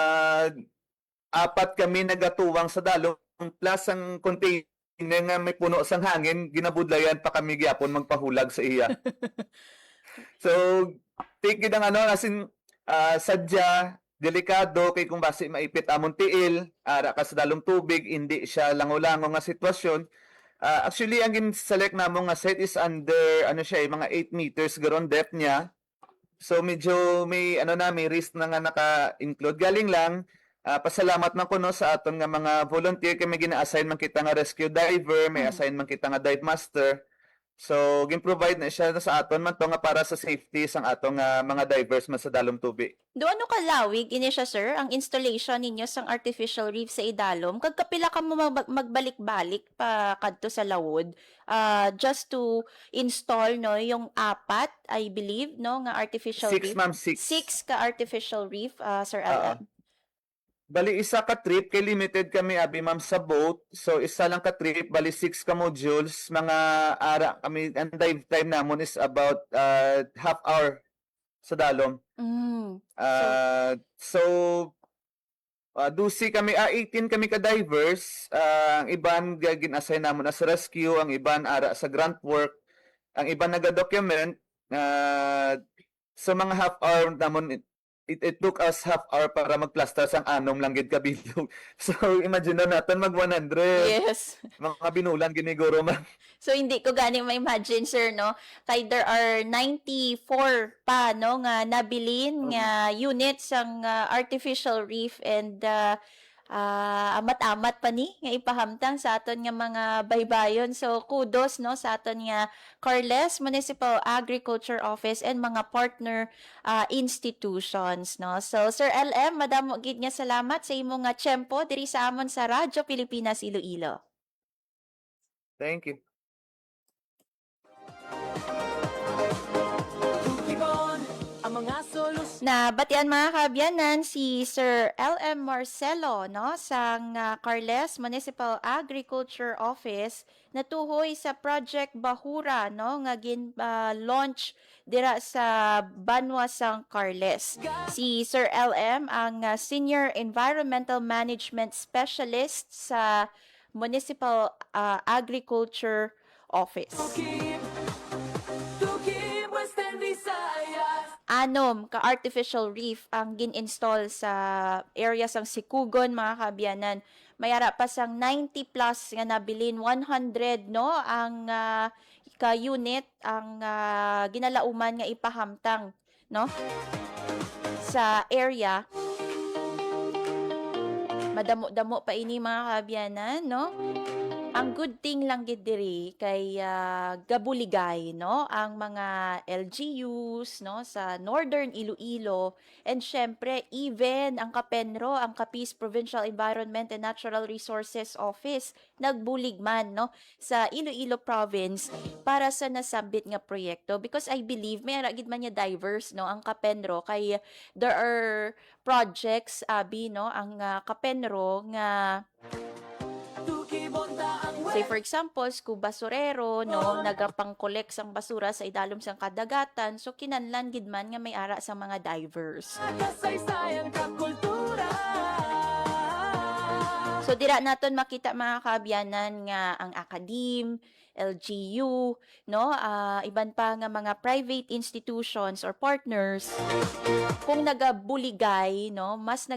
apat kami nagatuwang sa dalom plus ang container nga may puno sang hangin, ginabudlayan pa kami gyapon magpahulag sa iya. So, take gid ang ano as in sadya delikado kay kung basi maipit amon tiil, ara ka sa dalong tubig, hindi siya lango-lango nga sitwasyon. Actually, ang gin-select namo nga site is under, ano siya, mga 8 meters garon depth niya. So, medyo may, may risk na nga naka-include. Galing lang, pasalamat man ko no, sa aton nga mga volunteer, kay may gina-assign man kita nga rescue diver, may assign man kita nga dive master. So, gin-provide na siya sa aton man to nga para sa safety sang atong mga divers man sa dalom tubig. Do ano kalawig ini siya, sir, ang installation ninyo sang artificial reef sa idalom? Kag kapila ka mo magbalik-balik pa kadto sa lawod just to install no yung 4, I believe, no, nga artificial 6, reef. ma'am, 6. 6 ka artificial reef, Sir LM. Bali, isa ka trip, kay limited kami, abi ma'am, sa boat. So, isa lang ka trip, bali 6 ka modules. Mga ara kami, ang dive time namon is about half hour sa dalom. So, dusi kami, 18 kami ka divers. Ang iban, gin-assign namon as rescue. Ang iban, ara sa grunt work. Ang iban, naga-document. So, mga half hour namon, it took us half hour para magplaster sang anom lang gid kabilog. So imagine na natin mag 100. Yes. Mga binulan giniguro man. So hindi ko gani ma-imagine, sir, no, kay there are 94 pa no nga nabilin nga units ang artificial reef, and amat-amat pa ni nga ipahamtang sa aton nga mga baybayon. So kudos no sa aton nga Carles Municipal Agriculture Office and mga partner institutions, no. So Sir LM, madamo gid nga salamat sa imo nga tiyempo diri sa amon sa Radyo Pilipinas Iloilo. Thank you. Na batian mga kaabyanan si Sir LM Marcelo no sang Carles Municipal Agriculture Office natuhoy sa Project Bahura no nga launch dira sa Banwa sang Carles. Si Sir LM ang Senior Environmental Management Specialist sa Municipal Agriculture Office. Anom ka artificial reef ang gin-install sa area sang Sikugon mga kaabyanan. Mayara pa sang 90 plus nga nabilin, 100 no ang ka unit ang ginalauman nga ipahamtang no sa area. Madamo-damo pa ini mga kaabyanan no. Ang good thing lang gid diri kay gabuligay no ang mga LGUs no sa Northern Iloilo, and syempre even ang Kapenro, ang Capiz Provincial Environment and Natural Resources Office nagbulig man no sa Iloilo province para sa nasambit nga proyekto, because I believe may ara gid man niya diverse no ang Kapenro kay there are projects abi no ang Kapenro nga say for example, scuba basurero no nagapang-collect sang basura sa idalom sang kadagatan, so kinanlan gid man nga may ara sa mga divers. So dira naton makita mga kaabyanan nga ang Akadim, LGU, no, iban pa nga mga private institutions or partners kung nagabuligay no mas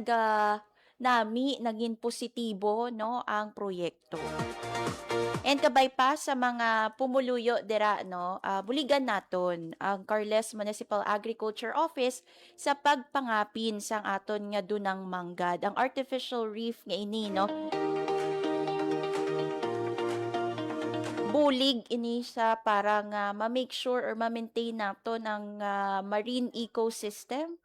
naging positibo no ang proyekto. And kabay pa sa mga pumuluyo dira no, buligan naton ang Carles Municipal Agriculture Office sa pagpangapin sang aton nga dunang manggad, ang artificial reef nga ini no. Bulig ini sa para nga ma-make sure or ma-maintain naton ang marine ecosystem.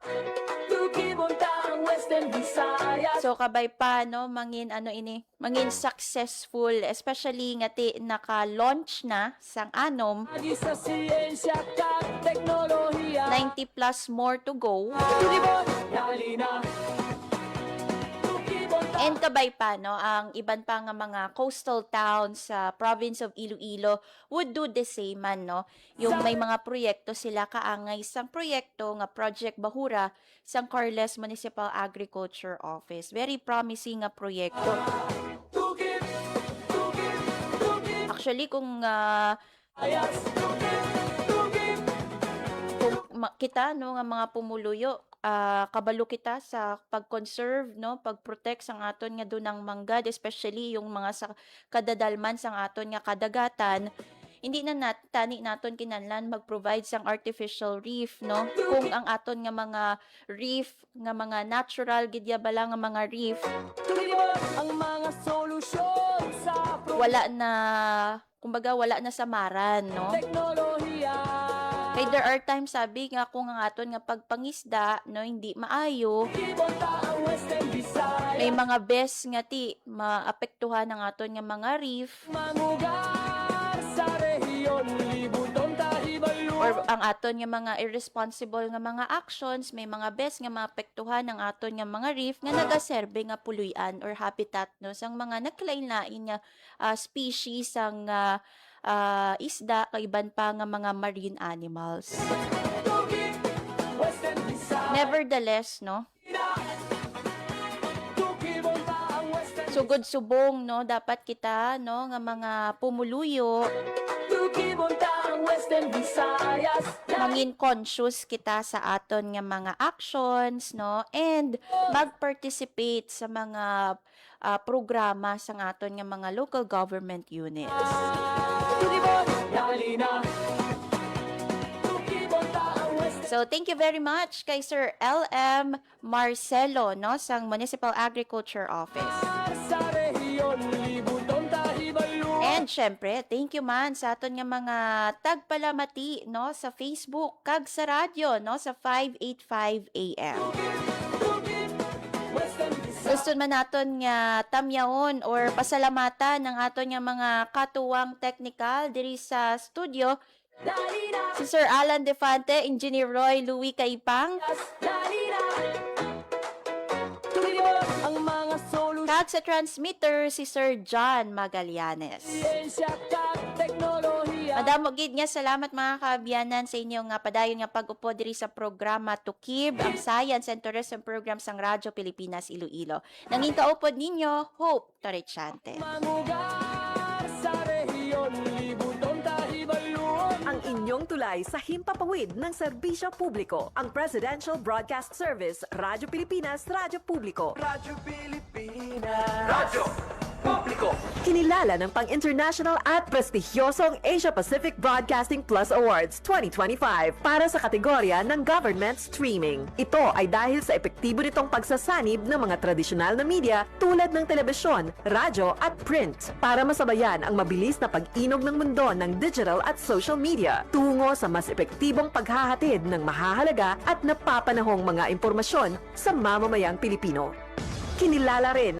So kabay pa no mangin mangin successful, especially nga naka-launch na sang anom 90 plus more to go. And kabay pa, no, ang iban pa nga mga coastal towns sa province of Iloilo would do the same man, no. Yung may mga proyekto sila kaangay isang proyekto nga Project Bahura sa Carles Municipal Agriculture Office. Very promising nga proyekto. Actually, kung kita no nga mga pumuluyo, kabalo kita sa pag-conserve, no, pag-protect sang aton nga dunang manggad, especially yung mga sa kadadalman sang aton nga kadagatan. Hindi na tani naton kinahanglan mag-provide sang artificial reef, no, kung ang aton nga mga reef nga mga natural gidya bala nga mga reef ang mga solusyon sa wala na, kumbaga wala na samaran, no. teknolohiya. Kay there are times sabi nga kung ang aton nga pagpangisda, no, hindi maayo, Ibonta ang Western Visayas. may mga bes nga ti maapektuhan ang aton nga mga reef Mangugar sa rehiyon, libuton tahibalo. or ang aton nga mga irresponsible nga mga actions, may mga bes nga maapektuhan ang aton nga mga reef nga nagaserbe nga puluyan or habitat, no, sang mga naglain-lain nga species sang isda kaiban pa nga mga marine animals. Western Visayas. Nevertheless, no, Ibonta ang Western sugod subong, no, dapat kita, no, nga mga pumuluyo, Ibonta ang Western Visayas. mangin conscious kita sa aton nga mga actions, no, and mag-participate sa mga programa sa aton nga mga local government units. Ibon, dali na. Ibonta ang Western So thank you very much kay Sir L.M. Marcelo, no, sang Municipal Agriculture Office. sa rehiyon, libuton tahibalo. And syempre, thank you man sa aton nga mga tagpalamati, no, sa Facebook kag sa radyo, no, sa 585 AM. Western Visayas. Gusto man naton nga tamyaon or pasalamatan ng aton nga mga katuwang technical diri sa studio, Dali na. si Sir Alan Defante, Engineer Roy Louis Caipang, Dali na. Ibon ang mga solusyon. kag sa transmitter si Sir John Magallanes. Siyensya at teknolohiya. Madamo gid nga salamat mga kaabyanan sa inyo nga padayon nga pag-upo diri sa programa Tukib, ang Science and Tourism Program sang Radyo Pilipinas Iloilo. Nanging kaupod ninyo, Hope Torrechante. Mangugar sa rehiyon, libuton tahibaluon. Ang inyong tulay sa himpapawid ng serbisyo publiko. Ang Presidential Broadcast Service, Radyo Pilipinas, Radyo Publiko. Radyo Pilipinas. Radyo Publiko. Kinilala ng pang-international at prestigyosong Asia Pacific Broadcasting Plus Awards 2025 para sa kategorya ng Government Streaming. Ito ay dahil sa epektibo nitong pagsasanib ng mga tradisyonal na media tulad ng telebisyon, radyo at print para masabayan ang mabilis na pag-inog ng mundo ng digital at social media tungo sa mas epektibong paghahatid ng mahahalaga at napapanahong mga impormasyon sa mamamayang Pilipino. Kinilala rin